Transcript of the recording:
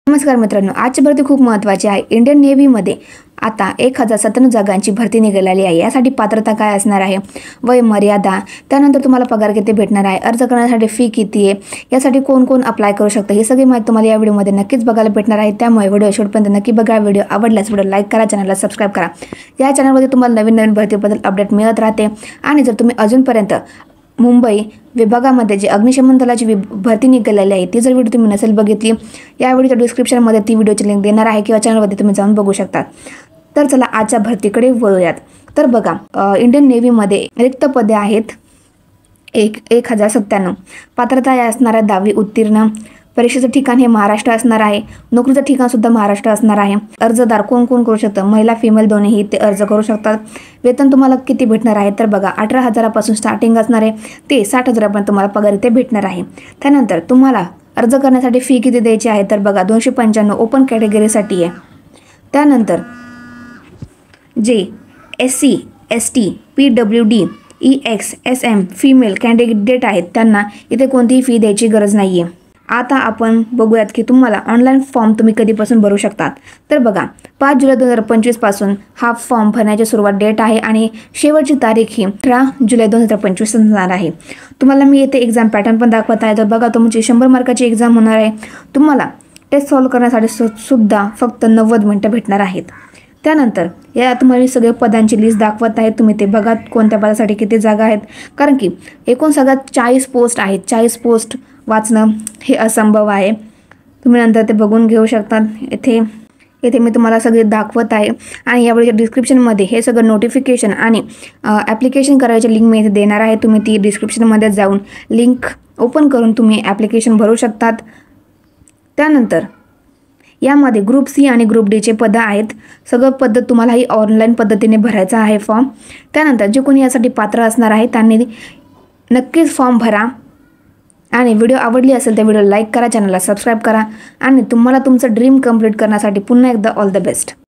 नमस्कार मित्रांनो, आजची भरती खूप महत्त्वाची आहे। इंडियन नेव्हीमध्ये आता 1097 जागांची भरती निघालेली आहे। यासाठी पात्रता काय असणार आहे, वय मर्यादा, त्यानंतर तुम्हाला पगार किती भेटणार आहे, अर्ज करण्यासाठी फी किती आहे, यासाठी कोण कोण अप्लाय करू शकतं, ही सगळी माहिती तुम्हाला या व्हिडिओमध्ये नक्कीच बघायला भेटणार आहे। त्यामुळे व्हिडिओ शेवटपर्यंत नक्की बघा। व्हिडिओ आवडल्यास व्हिडिओ लाईक करा, चॅनलला सबस्क्राईब करा। या चॅनलमध्ये तुम्हाला नवीन नवीन भरतीबद्दल अपडेट मिळत राहते। आणि जर तुम्ही अजूनपर्यंत मुंबई विभागामध्ये जे अग्निशमन दलाची भरती निघालेली आहे ती जर व्हिडिओ तुम्ही नसेल बघितली, या व्हिडिओच्या डिस्क्रिप्शनमध्ये ती व्हिडिओची लिंक देणार आहे किंवा चॅनलमध्ये तुम्ही जाऊन बघू शकता। तर चला आजच्या भरतीकडे वळूयात। तर बघा, इंडियन नेव्हीमध्ये रिक्त पदे आहेत 1097। पात्रता या असणार आहे 10वी उत्तीर्ण। परीक्षेचं ठिकाण हे महाराष्ट्र असणार आहे। नोकरीचं ठिकाण सुद्धा महाराष्ट्र असणार आहे। अर्जदार कोण कोण करू शकतं, महिला फिमेल दोन्हीही ते अर्ज करू शकतात। वेतन तुम्हाला किती भेटणार आहे, तर बघा 18,000पासून स्टार्टिंग असणार आहे ते 60,000पर्यंत तुम्हाला पगार इथे भेटणार आहे। त्यानंतर तुम्हाला अर्ज करण्यासाठी फी किती द्यायची आहे, तर बघा 295 ओपन कॅटेगरीसाठी आहे। त्यानंतर जे SC ST PWD EX SM female candidate आहेत त्यांना इथे कोणतीही फी द्यायची गरज नाही आहे। आता आपण बघूयात की तुम्हाला ऑनलाईन फॉर्म तुम्ही कधीपासून भरू शकतात। तर बघा 5 जुलै 2025 पासून हा फॉर्म भरण्याची सुरुवात डेट आहे आणि शेवटची तारीख ही 18 जुलै 2025 असणार आहे। तुम्हाला मी येथे एक्झाम पॅटर्न पण दाखवत आहे। तर बघा, तुमची 100 मार्काची एक्झाम होणार आहे। तुम्हाला टेस्ट सॉल्व्ह करण्यासाठी सुद्धा फक्त 90 मिनिटं भेटणार आहेत। त्यानंतर या तुम्हाला सगळे पदांची लिस्ट दाखवत आहे, तुम्ही ते बघा कोणत्या पदासाठी किती जागा आहेत, कारण की एकूण सगळ्यात 40 पोस्ट आहेत। 40 पोस्ट वाचणं हे असंभव आहे। तुम्ही नंतर ते बघून घेऊ शकता। येथे मी तुम्हाला सगळे दाखवत आहे आणि यावेळी डिस्क्रिप्शनमध्ये हे सगळं नोटिफिकेशन आणि ॲप्लिकेशन करायची लिंक मी इथे देणार आहे। तुम्ही ती डिस्क्रिप्शनमध्ये जाऊन लिंक ओपन करून तुम्ही ॲप्लिकेशन भरू शकतात। त्यानंतर यामध्ये ग्रुप C आणि ग्रुप Dचे पदं आहेत। सगळं पद्धत तुम्हाला ही ऑनलाईन पद्धतीने भरायचा आहे फॉर्म। त्यानंतर जे कोणी यासाठी पात्र असणार आहे त्यांनी नक्कीच फॉर्म भरा आणि व्हिडिओ आवडली असेल तर व्हिडिओ लाईक करा, चॅनलला सबस्क्राईब करा आणि तुम्हाला तुमचं ड्रीम कंप्लीट करण्यासाठी पुन्हा एकदा ऑल द बेस्ट।